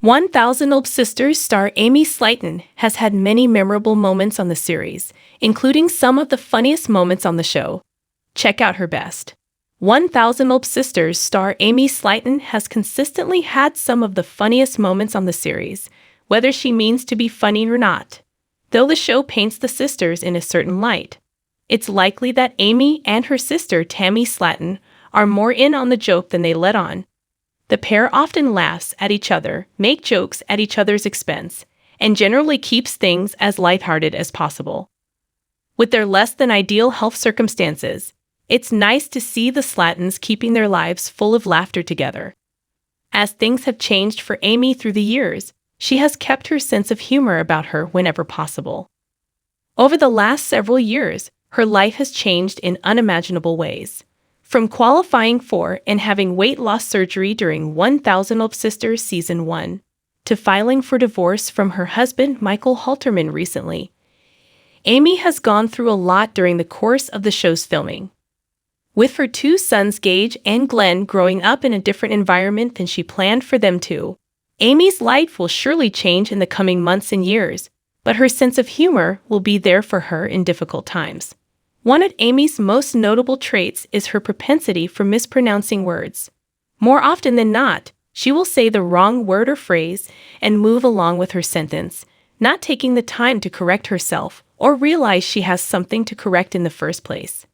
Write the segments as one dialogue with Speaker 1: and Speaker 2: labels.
Speaker 1: 1000 Olp Sisters star Amy Slaton has had many memorable moments on the series, including some of the funniest moments on the show. Check out her best. 1000 Olp Sisters star Amy Slaton has consistently had some of the funniest moments on the series, whether she means to be funny or not. Though the show paints the sisters in a certain light, it's likely that Amy and her sister Tammy Slaton are more in on the joke than they let on. The pair often laughs at each other, make jokes at each other's expense, and generally keeps things as lighthearted as possible. With their less than ideal health circumstances, it's nice to see the Slatons keeping their lives full of laughter together. As things have changed for Amy through the years, she has kept her sense of humor about her whenever possible. Over the last several years, her life has changed in unimaginable ways. From qualifying for and having weight loss surgery during 1000 Olp Sisters Season 1, to filing for divorce from her husband Michael Halterman recently, Amy has gone through a lot during the course of the show's filming. With her two sons Gage and Glenn growing up in a different environment than she planned for them to, Amy's life will surely change in the coming months and years, but her sense of humor will be there for her in difficult times. One of Amy's most notable traits is her propensity for mispronouncing words. More often than not, she will say the wrong word or phrase and move along with her sentence, not taking the time to correct herself or realize she has something to correct in the first place.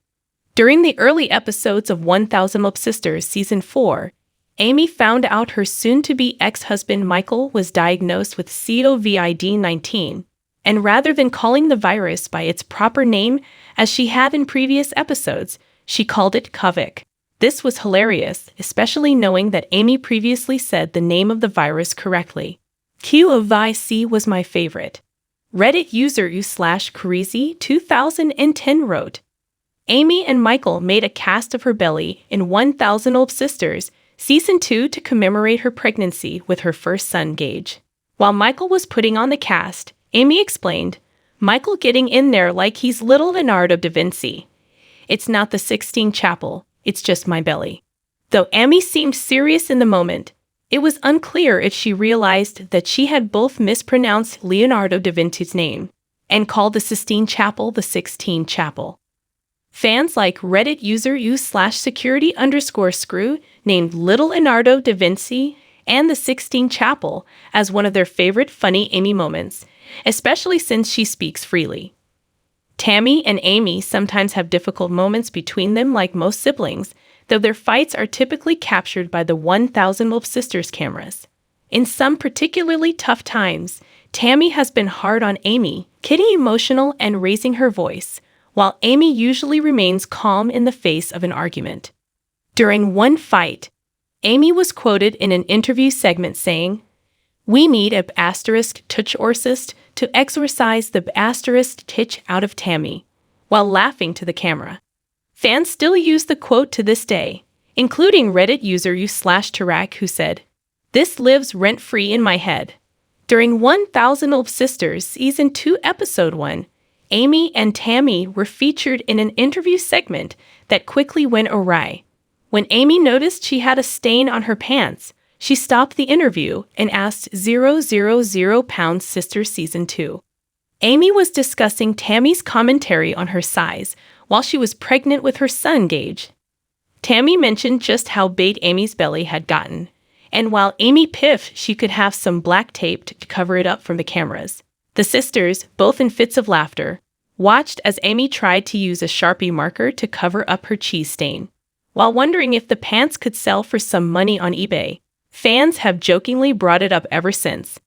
Speaker 1: During the early episodes of 1000 Olp Sisters Season 4, Amy found out her soon-to-be ex-husband Michael was diagnosed with COVID-19, and rather than calling the virus by its proper name as she had in previous episodes, she called it COVID. This was hilarious, especially knowing that Amy previously said the name of the virus correctly. COVID was my favorite. Reddit user u/Crazy2010 wrote, Amy and Michael made a cast of her belly in 1000 Olp Sisters Season 2 to commemorate her pregnancy with her first son Gage. While Michael was putting on the cast, Amy explained, Michael getting in there like he's little Leonardo da Vinci. It's not the Sistine Chapel, it's just my belly. Though Amy seemed serious in the moment, it was unclear if she realized that she had both mispronounced Leonardo da Vinci's name and called the Sistine Chapel the Sixteen Chapel. Fans like Reddit user u/security_screw named Little Leonardo da Vinci and the Sixteen Chapel as one of their favorite funny Amy moments, especially since she speaks freely. Tammy and Amy sometimes have difficult moments between them like most siblings, though their fights are typically captured by the 1000 Olp Sisters cameras. In some particularly tough times, Tammy has been hard on Amy, getting emotional and raising her voice, while Amy usually remains calm in the face of an argument. During one fight, Amy was quoted in an interview segment saying, "We need a *touch to exorcise the *titch out of Tammy," while laughing to the camera. Fans still use the quote to this day, including Reddit user u/Tarak who said, "This lives rent-free in my head." During 1000 Olp Sisters Season 2 Episode 1, Amy and Tammy were featured in an interview segment that quickly went awry. When Amy noticed she had a stain on her pants, she stopped the interview and asked 000 Sisters Season 2. Amy was discussing Tammy's commentary on her size while she was pregnant with her son Gage. Tammy mentioned just how big Amy's belly had gotten, and while Amy piffed she could have some black tape to cover it up from the cameras, the sisters, both in fits of laughter, watched as Amy tried to use a Sharpie marker to cover up her cheese stain. While wondering if the pants could sell for some money on eBay, fans have jokingly brought it up ever since.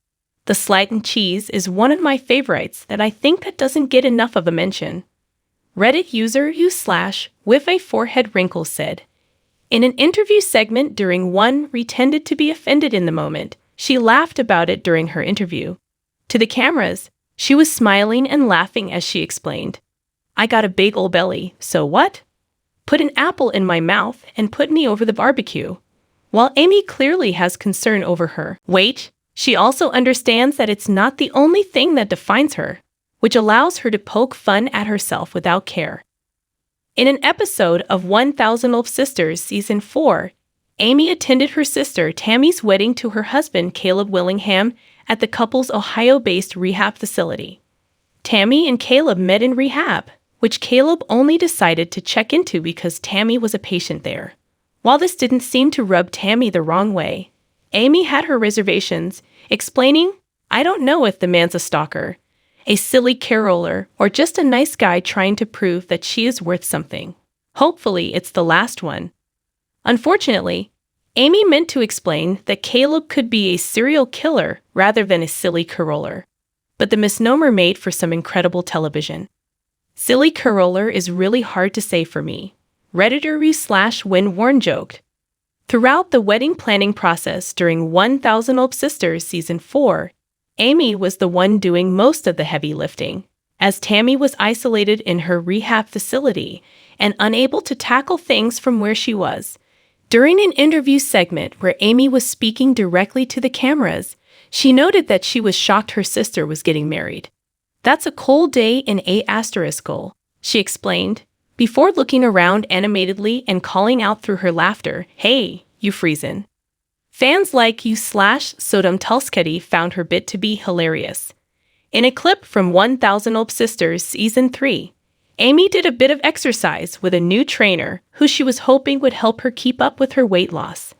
Speaker 1: The Slaton cheese is one of my favorites that I think that doesn't get enough of a mention. Reddit user u/with a forehead wrinkle said, in an interview segment during one pretended to be offended in the moment, she laughed about it during her interview. To the cameras, she was smiling and laughing as she explained, "I got a big ol' belly, so what? Put an apple in my mouth and put me over the barbecue." While Amy clearly has concern over her weight, she also understands that it's not the only thing that defines her, which allows her to poke fun at herself without care. In an episode of 1000 Olp Sisters Season 4, Amy attended her sister Tammy's wedding to her husband Caleb Willingham at the couple's Ohio-based rehab facility. Tammy and Caleb met in rehab, which Caleb only decided to check into because Tammy was a patient there. While this didn't seem to rub Tammy the wrong way, Amy had her reservations, explaining, "I don't know if the man's a stalker, a silly caroler, or just a nice guy trying to prove that she is worth something. Hopefully, it's the last one." Unfortunately, Amy meant to explain that Caleb could be a serial killer rather than a silly caroler. But the misnomer made for some incredible television. Silly caroler is really hard to say for me, Redditor/Win Warren joked. Throughout the wedding planning process during 1000 Old Sisters Season 4, Amy was the one doing most of the heavy lifting, as Tammy was isolated in her rehab facility and unable to tackle things from where she was. During an interview segment where Amy was speaking directly to the cameras, she noted that she was shocked her sister was getting married. "That's a cold day in A**, she explained, before looking around animatedly and calling out through her laughter, "Hey, you freezin'." Fans like you/Sodom Tulskety found her bit to be hilarious. In a clip from 1000 Old Sisters Season 3, Amy did a bit of exercise with a new trainer who she was hoping would help her keep up with her weight loss.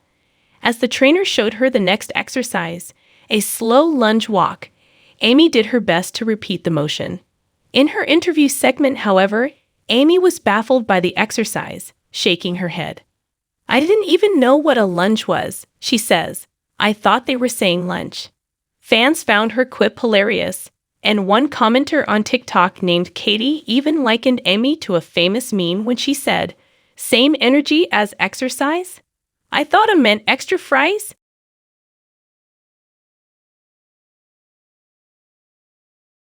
Speaker 1: As the trainer showed her the next exercise, a slow lunge walk, Amy did her best to repeat the motion. In her interview segment, however, Amy was baffled by the exercise, shaking her head. "I didn't even know what a lunge was," she says. "I thought they were saying lunch." Fans found her quip hilarious, and one commenter on TikTok named Katie even likened Amy to a famous meme when she said, "Same energy as exercise? I thought it meant extra fries?"